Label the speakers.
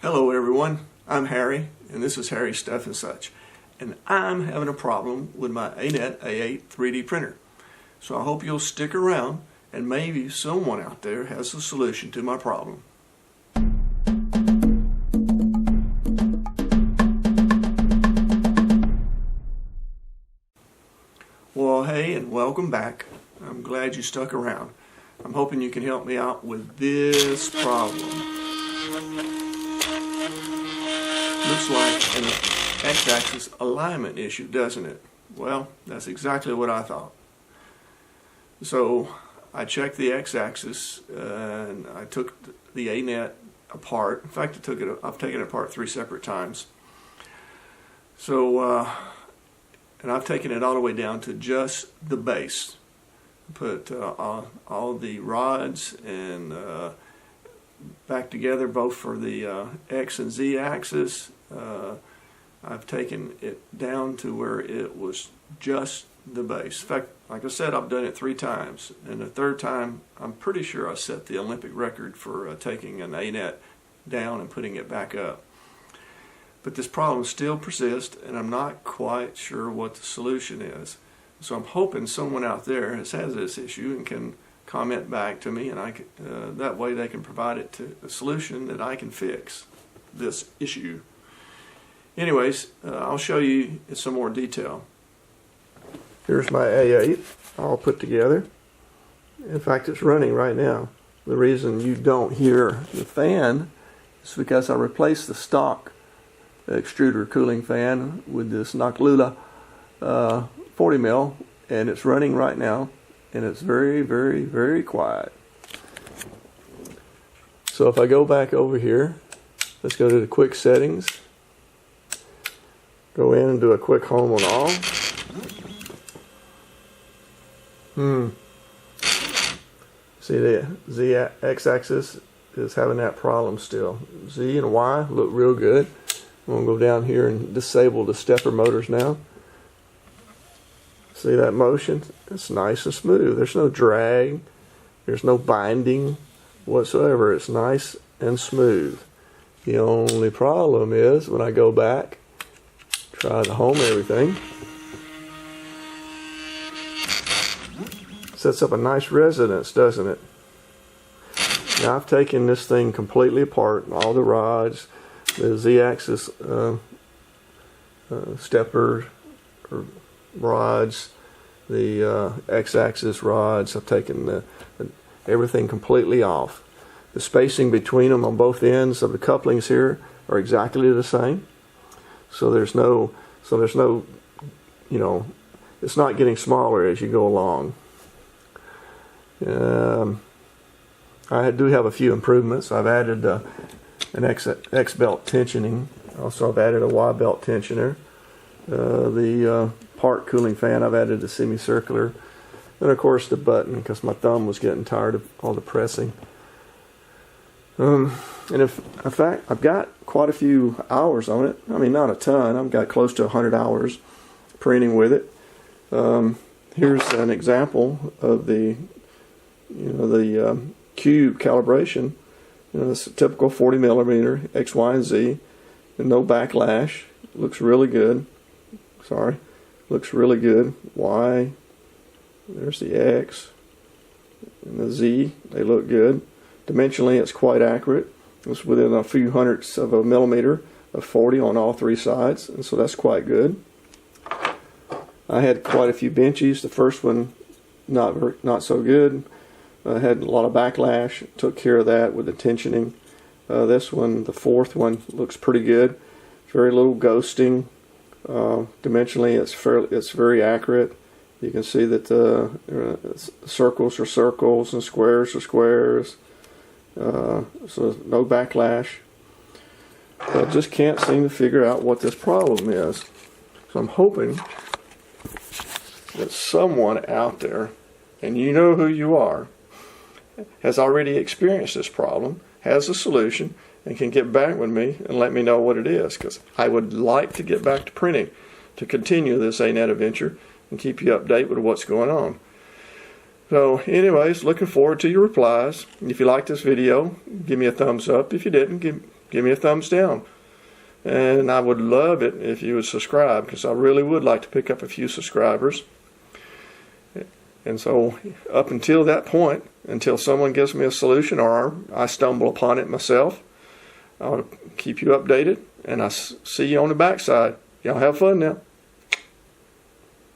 Speaker 1: Hello everyone, I'm Harry, and this is Harry's Stuff and Such. And I'm having a problem with my Anet A8 3D printer. So I hope you'll stick around, and maybe someone out there has a solution to my problem. Well, hey, and welcome back. I'm glad you stuck around. I'm hoping you can help me out with this problem. Looks like an x-axis alignment issue, doesn't it? Well, that's exactly what I thought. So I checked the x-axis and I took the Anet apart. In fact, I've taken it apart 3 separate times. So, and I've taken it all the way down to just the base. Put all the rods and back together, both for the X and Z axis. I've taken it down to where it was just the base. In fact, like I said, I've done it 3 times, and the 3rd time I'm pretty sure I set the Olympic record for taking an Anet down and putting it back up. But this problem still persists, and I'm not quite sure what the solution is. So I'm hoping someone out there has this issue and can comment back to me, and that way they can provide it to a solution that I can fix this issue. Anyways, I'll show you in some more detail. Here's my A8 all put together. In fact, it's running right now. The reason you don't hear the fan is because I replaced the stock extruder cooling fan with this Naklula 40 mil, and it's running right now, and it's very, very, very quiet. So if I go back over here, let's go to the quick settings, go in and do a quick home on all. See, the Z x-axis is having that problem still. Z and Y look real good. I'm going to go down here and disable the stepper motors now. See that motion? It's nice and smooth. There's no drag. There's no binding whatsoever. It's nice and smooth. The only problem is when I go back, try to home everything, sets up a nice resonance, doesn't it? Now I've taken this thing completely apart, all the rods, the Z-axis stepper or rods, the X-axis rods. I've taken everything completely off. The spacing between them on both ends of the couplings here are exactly the same. So there's no, you know, it's not getting smaller as you go along. I do have a few improvements. I've added an X belt tensioning. Also, I've added a Y belt tensioner. The part cooling fan, I've added a semicircular, and of course the button, because my thumb was getting tired of all the pressing. And in fact, I've got quite a few hours on it. I mean, not a ton. I've got close to 100 hours printing with it. Here's an example of the cube calibration. It's a typical 40 millimeter X, Y, and Z, and no backlash. Looks really good. Sorry, looks really good. Y, there's the X, and the Z. They look good. Dimensionally, it's quite accurate. It's within a few hundredths of a millimeter of 40 on all 3 sides, and so that's quite good. I had quite a few benchies. The first one, not so good. I had a lot of backlash. Took care of that with the tensioning. This one, the 4th one, looks pretty good. Very little ghosting. Dimensionally, it's very accurate. You can see that circles are circles and squares are squares. So no backlash. But I just can't seem to figure out what this problem is. So I'm hoping that someone out there, and you know who you are, has already experienced this problem, has a solution, and can get back with me and let me know what it is, because I would like to get back to printing to continue this Anet adventure and keep you updated with what's going on. So anyways, looking forward to your replies. If you like this video, give me a thumbs up. If you didn't, give me a thumbs down. And I would love it if you would subscribe, because I really would like to pick up a few subscribers. And so up until that point, until someone gives me a solution or I stumble upon it myself, I'll keep you updated, and I'll see you on the backside. Y'all have fun now.